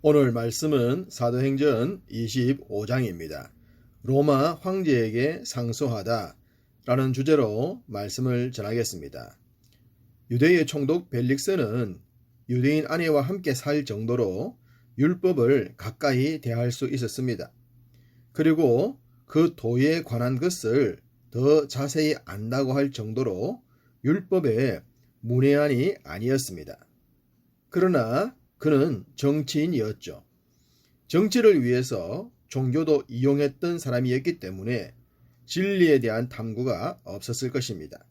오늘 말씀은 사도행전 25장입니다. 로마 황제에게 상소하다 라는 주제로 말씀을 전하겠습니다. 유대의 총독 벨릭스는 유대인 아내와 함께 살 정도로 율법을 가까이 대할 수 있었습니다. 그리고 그 도에 관한 것을 더 자세히 안다고 할 정도로 율법에 문외한이 아니었습니다. 그러나 그는 정치인이었죠. 정치를 위해서 종교도 이용했던 사람이었기 때문에 진리에 대한 탐구가 없었을 것입니다.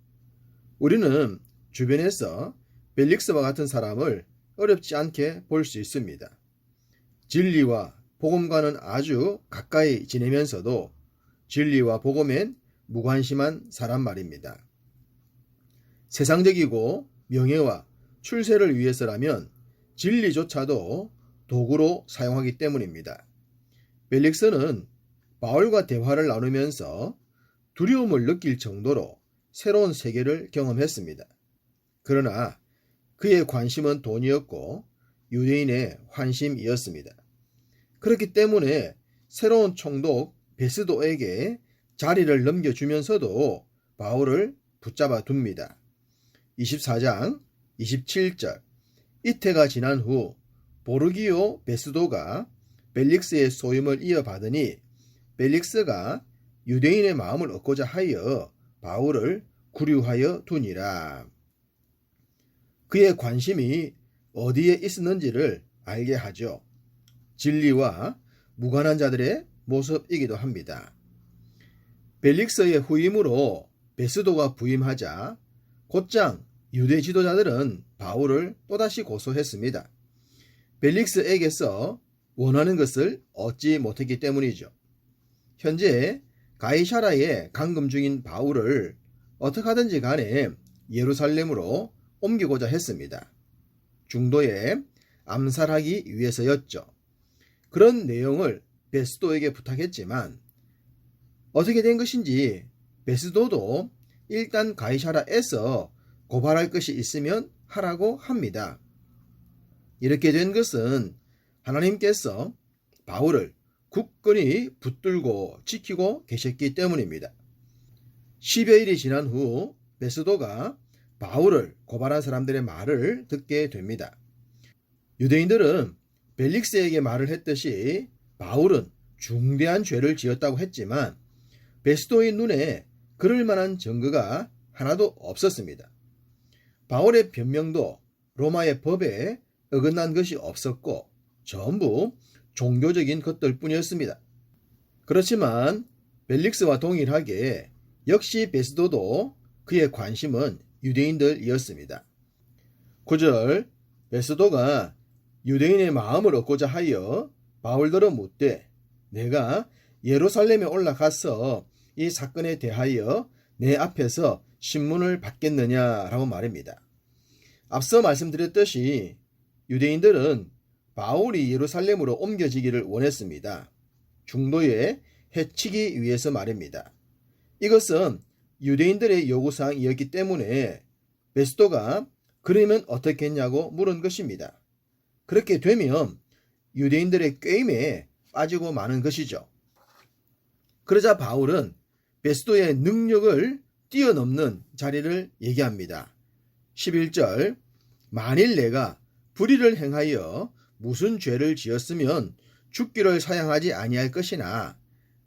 우리는 주변에서 벨릭스와 같은 사람을 어렵지 않게 볼 수 있습니다. 진리와 복음과는 아주 가까이 지내면서도 진리와 복음엔 무관심한 사람 말입니다. 세상적이고 명예와 출세를 위해서라면 진리조차도 도구로 사용하기 때문입니다. 벨릭스는 바울과 대화를 나누면서 두려움을 느낄 정도로 새로운 세계를 경험했습니다. 그러나 그의 관심은 돈이었고 유대인의 환심이었습니다. 그렇기 때문에 새로운 총독 베스도에게 자리를 넘겨주면서도 바울을 붙잡아 둡니다. 24장 27절 이태가 지난 후 보르기오 베스도가 벨릭스의 소임을 이어받으니 벨릭스가 유대인의 마음을 얻고자 하여 바울을 구류하여 두니라. 그의 관심이 어디에 있었는지를 알게 하죠. 진리와 무관한 자들의 모습이기도 합니다. 벨릭스의 후임으로 베스도가 부임하자 곧장 유대 지도자들은 바울을 또다시 고소했습니다. 벨릭스에게서 원하는 것을 얻지 못했기 때문이죠. 현재 가이사라에 감금 중인 바울을 어떻게 하든지 간에 예루살렘으로 옮기고자 했습니다. 중도에 암살하기 위해서였죠. 그런 내용을 베스도에게 부탁했지만 어떻게 된 것인지 베스도도 일단 가이사라에서 고발할 것이 있으면 하라고 합니다. 이렇게 된 것은 하나님께서 바울을 굳건히 붙들고 지키고 계셨기 때문입니다. 10여일이 지난 후 베스도가 바울을 고발한 사람들의 말을 듣게 됩니다. 유대인들은 벨릭스에게 말을 했듯이 바울은 중대한 죄를 지었다고 했지만 베스도의 눈에 그럴 만한 증거가 하나도 없었습니다. 바울의 변명도 로마의 법에 어긋난 것이 없었고 전부 종교적인 것들 뿐이었습니다. 그렇지만 벨릭스와 동일하게 역시 베스도도 그의 관심은 유대인들이었습니다. 9절 베스도가 유대인의 마음을 얻고자 하여 바울더러 묻되 내가 예루살렘에 올라가서 이 사건에 대하여 내 앞에서 신문을 받겠느냐라고 말입니다. 앞서 말씀드렸듯이 유대인들은 바울이 예루살렘으로 옮겨지기를 원했습니다. 중도에 해치기 위해서 말입니다. 이것은 유대인들의 요구사항이었기 때문에 베스도가 그러면 어떻게 했냐고 물은 것입니다. 그렇게 되면 유대인들의 꾀임에 빠지고 마는 것이죠. 그러자 바울은 베스도의 능력을 뛰어넘는 자리를 얘기합니다. 11절 만일 내가 불의를 행하여 무슨 죄를 지었으면 죽기를 사양하지 아니할 것이나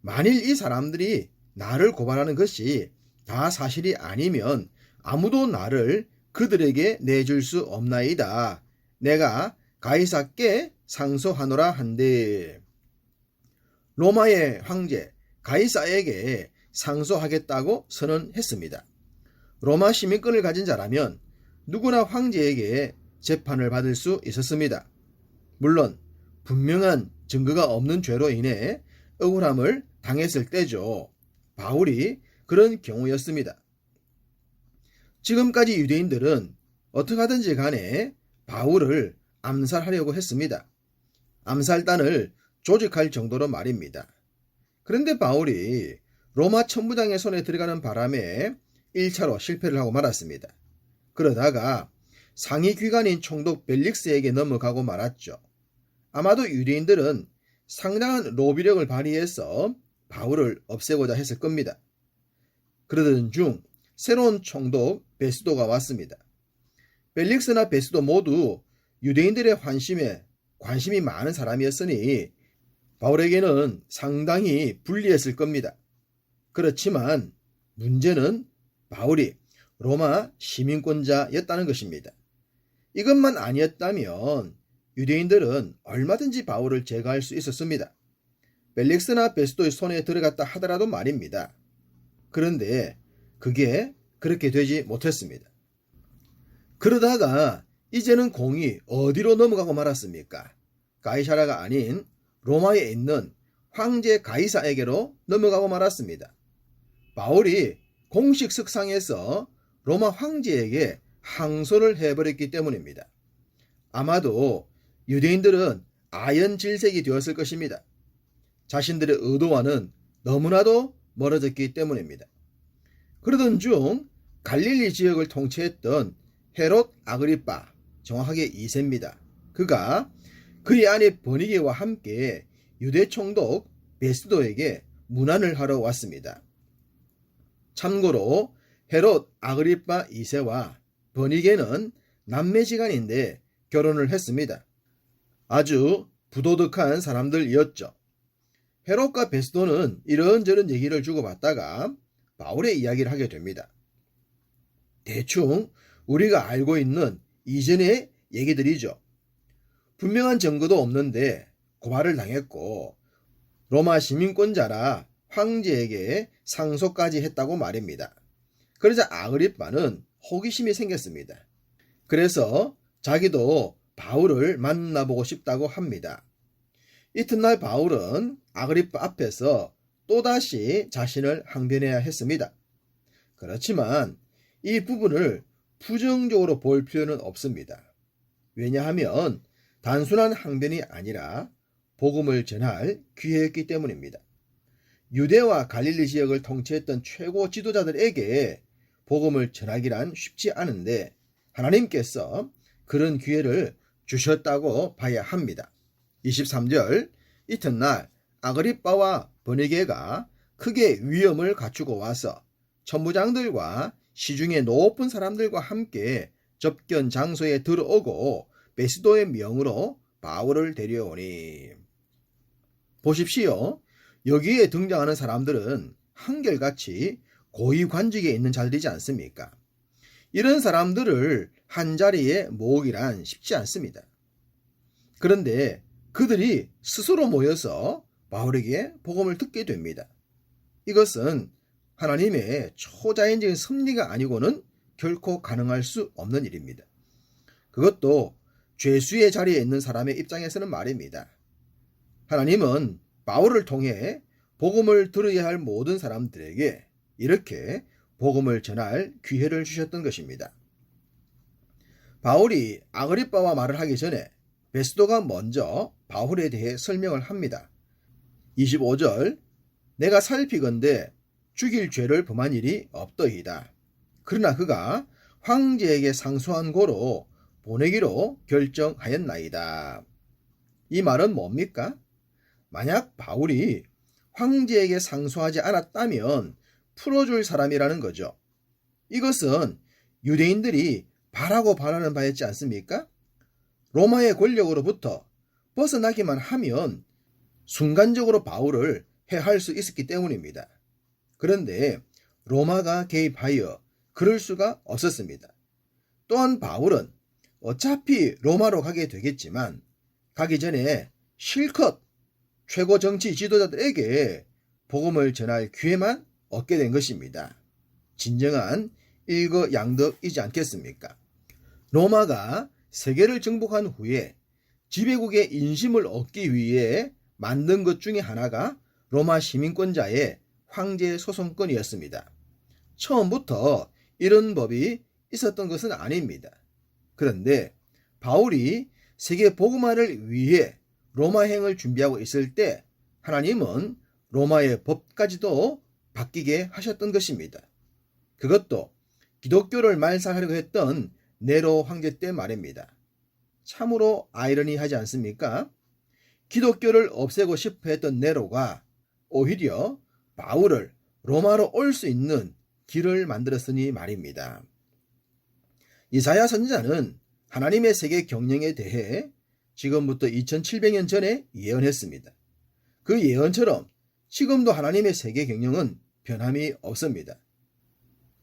만일 이 사람들이 나를 고발하는 것이 다 사실이 아니면 아무도 나를 그들에게 내줄 수 없나이다. 내가 가이사께 상소하노라 한데 로마의 황제 가이사에게 상소하겠다고 선언했습니다. 로마 시민권을 가진 자라면 누구나 황제에게 재판을 받을 수 있었습니다. 물론 분명한 증거가 없는 죄로 인해 억울함을 당했을 때죠. 바울이 그런 경우였습니다. 지금까지 유대인들은 어떻게 하든지 간에 바울을 암살하려고 했습니다. 암살단을 조직할 정도로 말입니다. 그런데 바울이 로마 천부장의 손에 들어가는 바람에 1차로 실패를 하고 말았습니다. 그러다가 상위 기관인 총독 벨릭스에게 넘어가고 말았죠. 아마도 유대인들은 상당한 로비력을 발휘해서 바울을 없애고자 했을 겁니다. 그러던 중 새로운 총독 베스도가 왔습니다. 벨릭스나 베스도 모두 유대인들의 관심이 많은 사람이었으니 바울에게는 상당히 불리했을 겁니다. 그렇지만 문제는 바울이 로마 시민권자였다는 것입니다. 이것만 아니었다면 유대인들은 얼마든지 바울을 제거할 수 있었습니다. 벨릭스나 베스도의 손에 들어갔다 하더라도 말입니다. 그런데 그게 그렇게 되지 못했습니다. 그러다가 이제는 공이 어디로 넘어가고 말았습니까? 가이사라가 아닌 로마에 있는 황제 가이사에게로 넘어가고 말았습니다. 바울이 공식 석상에서 로마 황제에게 항소를 해버렸기 때문입니다. 아마도 유대인들은 아연질색이 되었을 것입니다. 자신들의 의도와는 너무나도 멀어졌기 때문입니다. 그러던 중 갈릴리 지역을 통치했던 헤롯 아그리빠, 정확하게 2세입니다. 그가 그의 아내 버니게와 함께 유대 총독 베스도에게 문안을 하러 왔습니다. 참고로 헤롯 아그리빠 2세와 버니게는 남매지간인데 결혼을 했습니다. 아주 부도덕한 사람들이었죠. 헤롯과 베스도는 이런저런 얘기를 주고받다가 바울의 이야기를 하게 됩니다. 대충 우리가 알고 있는 이전의 얘기들이죠. 분명한 증거도 없는데 고발을 당했고 로마 시민권자라 황제에게 상소까지 했다고 말입니다. 그러자 아그리빠는 호기심이 생겼습니다. 그래서 자기도 바울을 만나보고 싶다고 합니다. 이튿날 바울은 아그리빠 앞에서 또다시 자신을 항변해야 했습니다. 그렇지만 이 부분을 부정적으로 볼 필요는 없습니다. 왜냐하면 단순한 항변이 아니라 복음을 전할 기회였기 때문입니다. 유대와 갈릴리 지역을 통치했던 최고 지도자들에게 복음을 전하기란 쉽지 않은데 하나님께서 그런 기회를 주셨다고 봐야 합니다. 23절 이튿날 아그리빠와 버니게가 크게 위엄을 갖추고 와서 천부장들과 시중의 높은 사람들과 함께 접견 장소에 들어오고 베스도의 명으로 바울을 데려오니. 보십시오. 여기에 등장하는 사람들은 한결같이 고위 관직에 있는 자들이지 않습니까? 이런 사람들을 한자리에 모으기란 쉽지 않습니다. 그런데 그들이 스스로 모여서 바울에게 복음을 듣게 됩니다. 이것은 하나님의 초자연적인 섭리가 아니고는 결코 가능할 수 없는 일입니다. 그것도 죄수의 자리에 있는 사람의 입장에서는 말입니다. 하나님은 바울을 통해 복음을 들어야 할 모든 사람들에게 이렇게 복음을 전할 기회를 주셨던 것입니다. 바울이 아그리빠와 말을 하기 전에 베스도가 먼저 바울에 대해 설명을 합니다. 25절 내가 살피건대 죽일 죄를 범한 일이 없더이다. 그러나 그가 황제에게 상소한 고로 보내기로 결정하였나이다. 이 말은 뭡니까? 만약 바울이 황제에게 상소하지 않았다면 풀어줄 사람이라는 거죠. 이것은 유대인들이 바라고 바라는 바였지 않습니까? 로마의 권력으로부터 벗어나기만 하면 순간적으로 바울을 해할 수 있었기 때문입니다. 그런데 로마가 개입하여 그럴 수가 없었습니다. 또한 바울은 어차피 로마로 가게 되겠지만 가기 전에 실컷 최고 정치 지도자들에게 복음을 전할 기회만 얻게 된 것입니다. 진정한 일거양득이지 않겠습니까? 로마가 세계를 정복한 후에 지배국의 인심을 얻기 위해 만든 것 중에 하나가 로마 시민권자의 황제 소송권이었습니다. 처음부터 이런 법이 있었던 것은 아닙니다. 그런데 바울이 세계 복음화를 위해 로마행을 준비하고 있을 때 하나님은 로마의 법까지도 바뀌게 하셨던 것입니다. 그것도 기독교를 말살하려고 했던 네로 황제 때 말입니다. 참으로 아이러니하지 않습니까? 기독교를 없애고 싶어 했던 네로가 오히려 바울을 로마로 올 수 있는 길을 만들었으니 말입니다. 이사야 선지자는 하나님의 세계 경영에 대해 지금부터 2700년 전에 예언했습니다. 그 예언처럼 지금도 하나님의 세계 경영은 변함이 없습니다.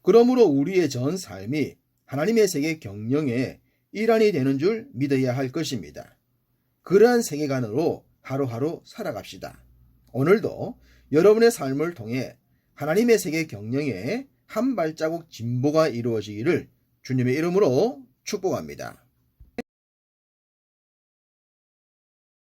그러므로 우리의 전 삶이 하나님의 세계 경영의 일환이 되는 줄 믿어야 할 것입니다. 그러한 세계관으로 하루하루 살아갑시다. 오늘도 여러분의 삶을 통해 하나님의 세계 경영에 한 발자국 진보가 이루어지기를 주님의 이름으로 축복합니다.